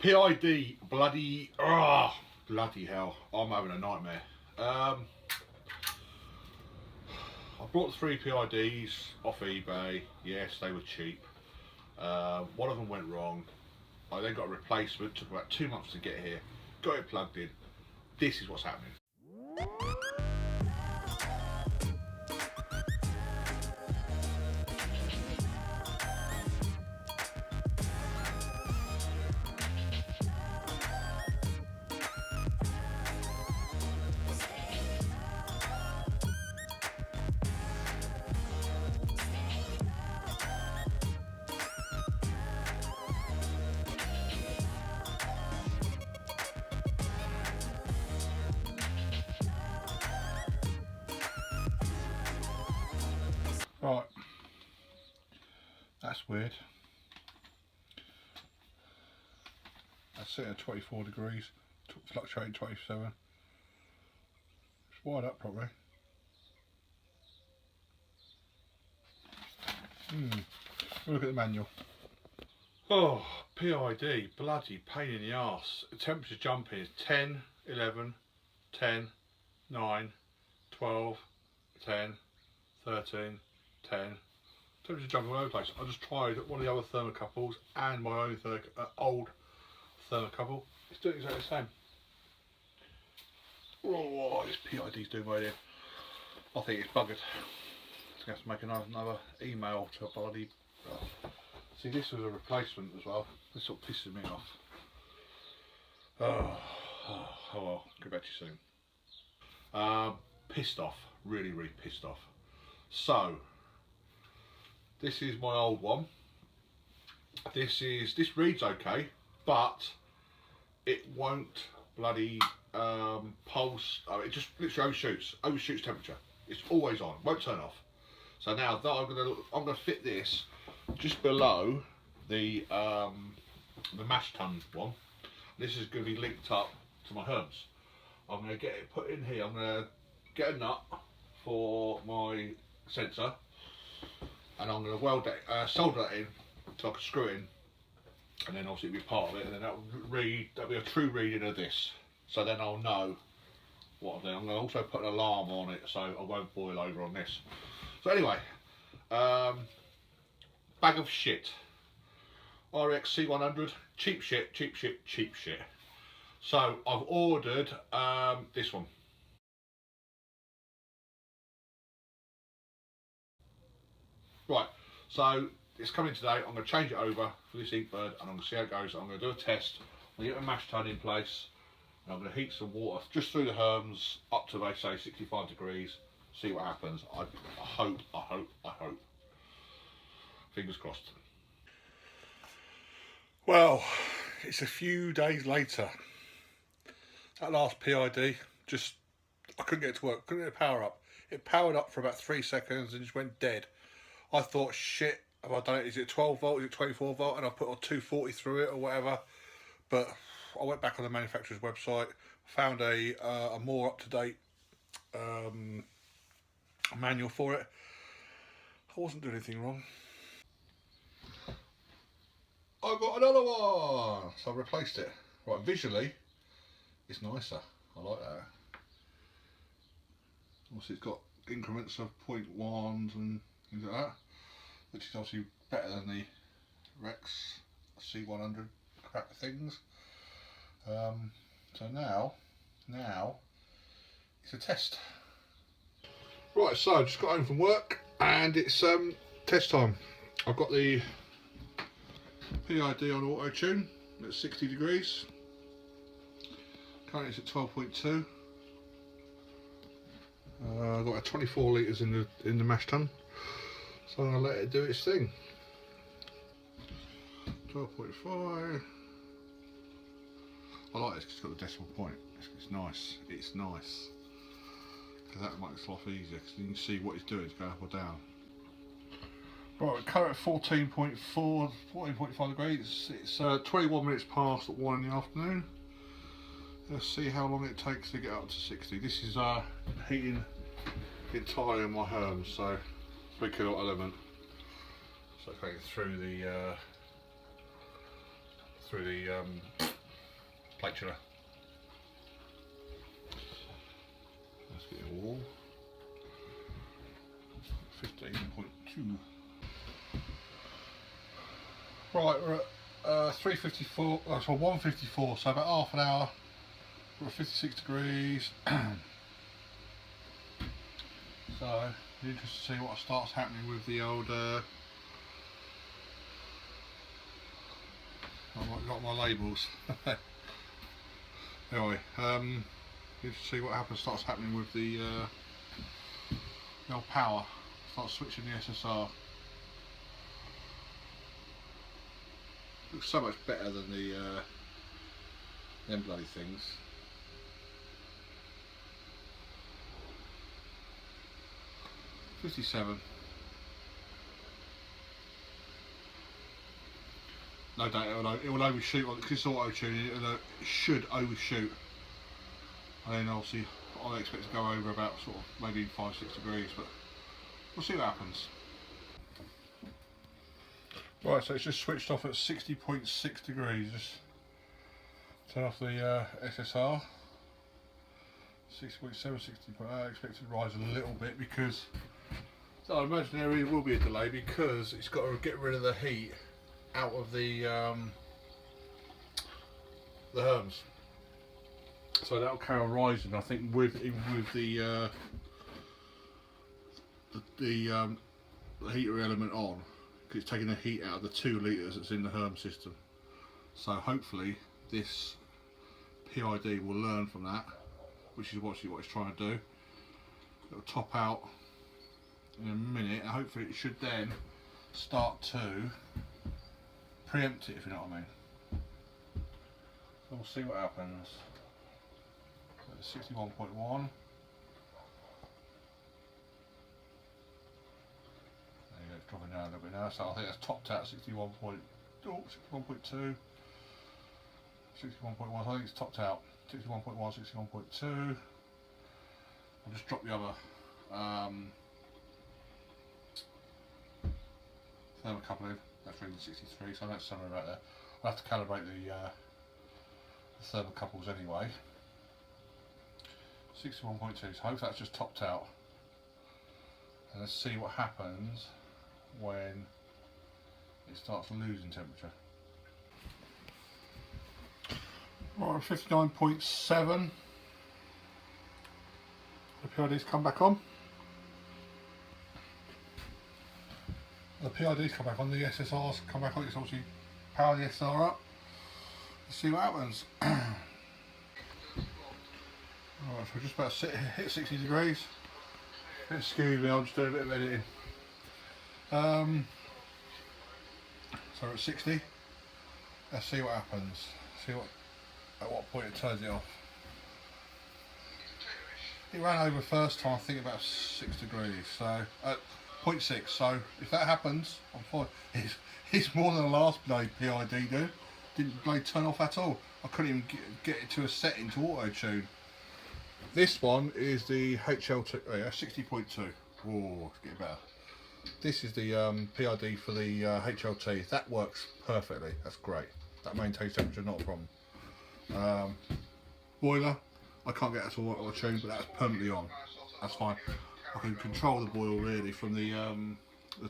PID bloody bloody hell, I'm having a nightmare. I bought 3 PIDs off eBay. Yes, they were cheap. One of them went wrong. I then got a replacement, took about 2 months to get here, got it plugged in. This is what's happening. Right, that's weird. That's sitting at 24 degrees, fluctuating 27. It's wired up properly. Look at the manual. Oh, PID, bloody pain in the arse. The temperature jumping is 10, 11, 10, 9, 12, 10, 13, 10. Temperature jumping all over the place. I just tried one of the other thermocouples and my own old thermocouple. It's doing exactly the same. Oh, this PID's doing my head. I think it's buggered. I'm going to have to make another email to a bloody... See, this was a replacement as well. This sort of pisses me off. Oh well, get back to you soon. Pissed off, really pissed off. So, this is my old one. This reads okay, but it won't bloody pulse. Oh, it just literally overshoots temperature. It's always on, won't turn off. So now that I'm gonna fit this just below the mash tun one. This is going to be linked up to my Herms. I'm going to get it put in here. I'm going to get a nut for my sensor, and I'm going to weld that, solder that in so I can screw it in, and then obviously it'll be part of it, and then that'll be a true reading of this. So then I'll know what I'm doing. I'm going to also put an alarm on it so I won't boil over on this. So anyway, bag of shit. RX C100, cheap shit. So I've ordered this one. Right, so it's coming today. I'm going to change it over for this Inkbird and I'm going to see how it goes. I'm going to do a test. I'm going to get my mash tun in place and I'm going to heat some water just through the Herms up to, they say, 65 degrees. See what happens. I hope. Fingers crossed. Well, it's a few days later. That last PID, I couldn't get it to work, couldn't get the power up. It powered up for about 3 seconds and just went dead. I thought, shit, have I done it? Is it 12 volt, is it 24 volt? And I put a 240 through it or whatever. But I went back on the manufacturer's website, found a more up-to-date manual for it. I wasn't doing anything wrong. I got another one, so I replaced it. Right, visually, it's nicer. I like that. Also, it's got increments of 0.1s and things like that, which is obviously better than the Rex C100 crap things. So now it's a test. Right, so I just got home from work and it's test time. I've got the PID on auto tune at 60 degrees. Currently it's at 12.2. I've got 24 litres in the mash tun, so I'm gonna let it do its thing. 12.5. I like this because it's got the decimal point. It's nice. It's nice because that makes life easier because you can see what it's doing. It's going up or down. Right, we're currently at 14.5 degrees. It's 21 minutes past 1 in the afternoon. Let's see how long it takes to get up to 60. This is heating entirely on my Herms, so 3 kilowatt element. So going through the plate thinner. Let's get it all. 15.2. Right, we're at 354, so 154, so about half an hour. We're at 56 degrees. So, interested to see what starts happening with the old. I've got my labels. Anyway, interested to see what starts happening with the old power. Start switching the SSR. Looks so much better than the them bloody things. $57. No doubt it will overshoot because it's auto tuning. It should overshoot, and then obviously I expect to go over about sort of maybe 5-6 degrees, but we'll see what happens. Right, so it's just switched off at 60.6 degrees. Just turn off the SSR. 60.7, 60.8. I expect it to rise a little bit because so I imagine there will be a delay because it's got to get rid of the heat out of the herms. So that'll carry on rising. I think with the heater element on. It's taking the heat out of the 2 litres that's in the herm system. So hopefully this PID will learn from that, which is what it's trying to do. It'll top out in a minute and hopefully it should then start to preempt it, if you know what I mean. So we'll see what happens. 61.1. Dropping down a little bit now, so I think that's topped out at 61.2, 61.1, I think it's topped out, 61.1, 61.2. I'll just drop the other thermocouple in, that's reading 63, so that's somewhere about there. I'll have to calibrate the thermocouples anyway. 61.2, so I hope that's just topped out. And let's see what happens when it starts losing temperature. Right, 59.7. The PID's come back on. The PID's come back on, the SSR's come back on. It's obviously power the SSR up. Let's see what happens. Alright, so we're just about to hit 60 degrees. Excuse me, I'm just doing a bit of editing. So we're at 60. Let's see what happens. See at what point it turns it off. It ran over first time, I think about 6 degrees. So at 0.6. So if that happens, I'm fine. It's more than the last blade PID do. Didn't blade turn off at all. I couldn't even get it to a setting to auto tune. This one is the HL2, 60.2. Oh, it's getting better. This is the PID for the HLT. That works perfectly. That's great. That maintains temperature, not a problem. Boiler, I can't get that to auto tune, but that's permanently on. That's fine. I can control the boil really from the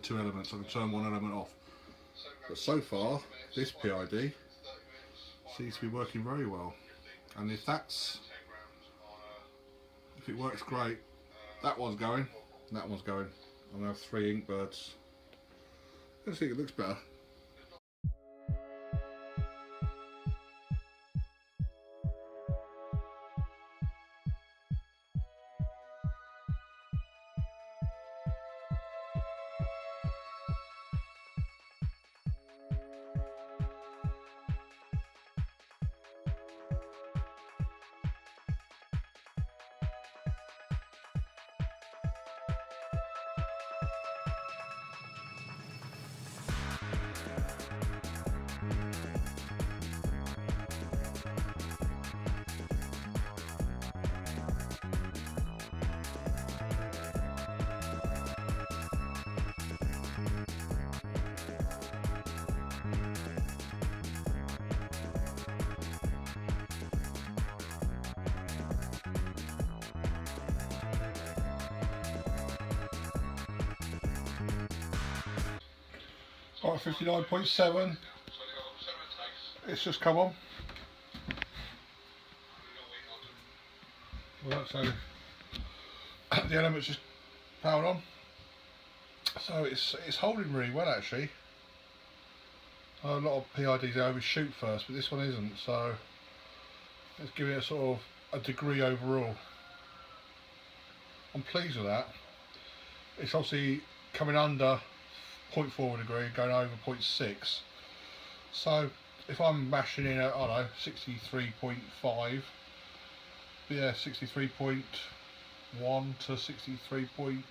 2 elements. I can turn one element off. But so far, this PID seems to be working very well. And if it works great, that one's going, and that one's going. I'm going to have 3 Inkbirds. I think it looks better. Right, 59.7. It's just come on. Right, so the element's just powered on. So it's holding really well actually. A lot of PIDs overshoot first, but this one isn't, so let's give it a sort of a degree overall. I'm pleased with that. It's obviously coming under 0.4 degree, going over 0.6. So if I'm mashing in at, I don't know, 63.5, yeah, 63.1 to 64.1.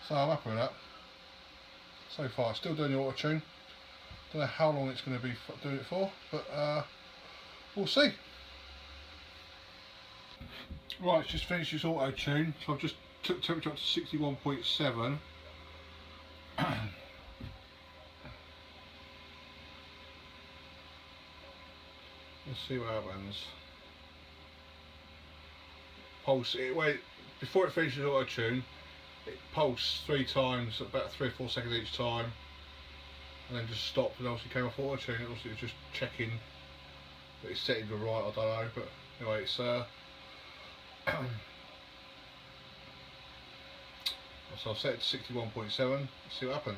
So I'm happy with that. So far, still doing the auto tune. Don't know how long it's going to be doing it for, but we'll see. Right, it's just finished its auto tune, so I've just took temperature up to 61.7. Let's see what happens. Pulse it. Wait, before it finishes auto tune, it pulsed 3 times, about 3 or 4 seconds each time, and then just stopped and obviously came off auto tune. Obviously, it was just checking that its settings were right. I don't know, but anyway, it's so I've set it to 61.7. Let's see what happens.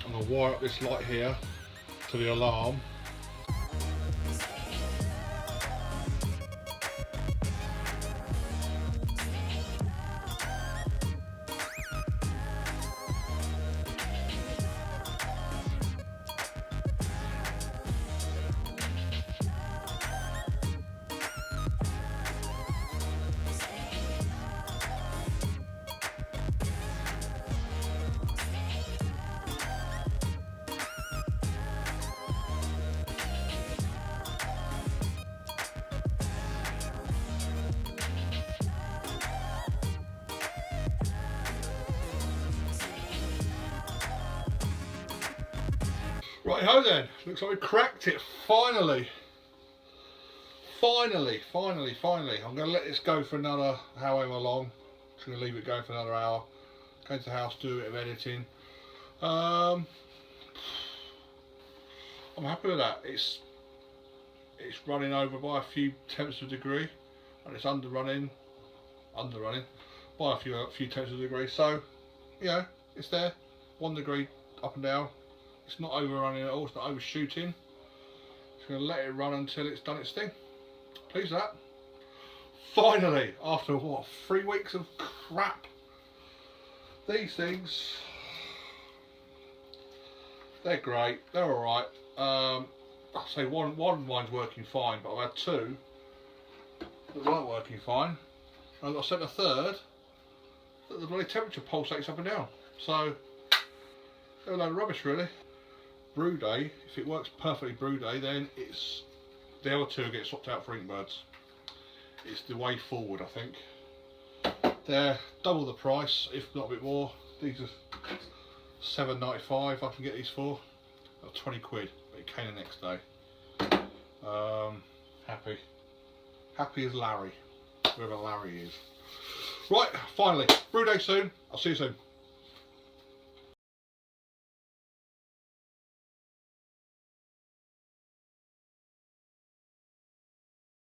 I'm going to wire up this light here to the alarm. Right ho then, looks like we cracked it, finally. Finally. I'm going to let this go for another however long. Just going to leave it going for another hour. Go to the house, do a bit of editing. I'm happy with that. It's running over by a few tenths of a degree, and it's underrunning by a few tenths of a degree. So, you know, it's there, 1 degree up and down. It's not overrunning at all, it's not overshooting. Just going to let it run until it's done its thing. Pleased with that. Finally, after what, 3 weeks of crap, these things, they're great, they're alright. I'll say one of mine's working fine, but I've had 2 that weren't working fine. And I've sent a third that the bloody temperature pulsates up and down. So, they're a load of rubbish really. Brew day, if it works perfectly brew day, then it's the other 2 get swapped out for Inkbirds. It's the way forward, I think. They're double the price, if not a bit more. These are £7.95 I can get these for. 20 quid, but it came the next day. Happy as Larry, whoever Larry is. Right, finally, brew day soon. I'll see you soon.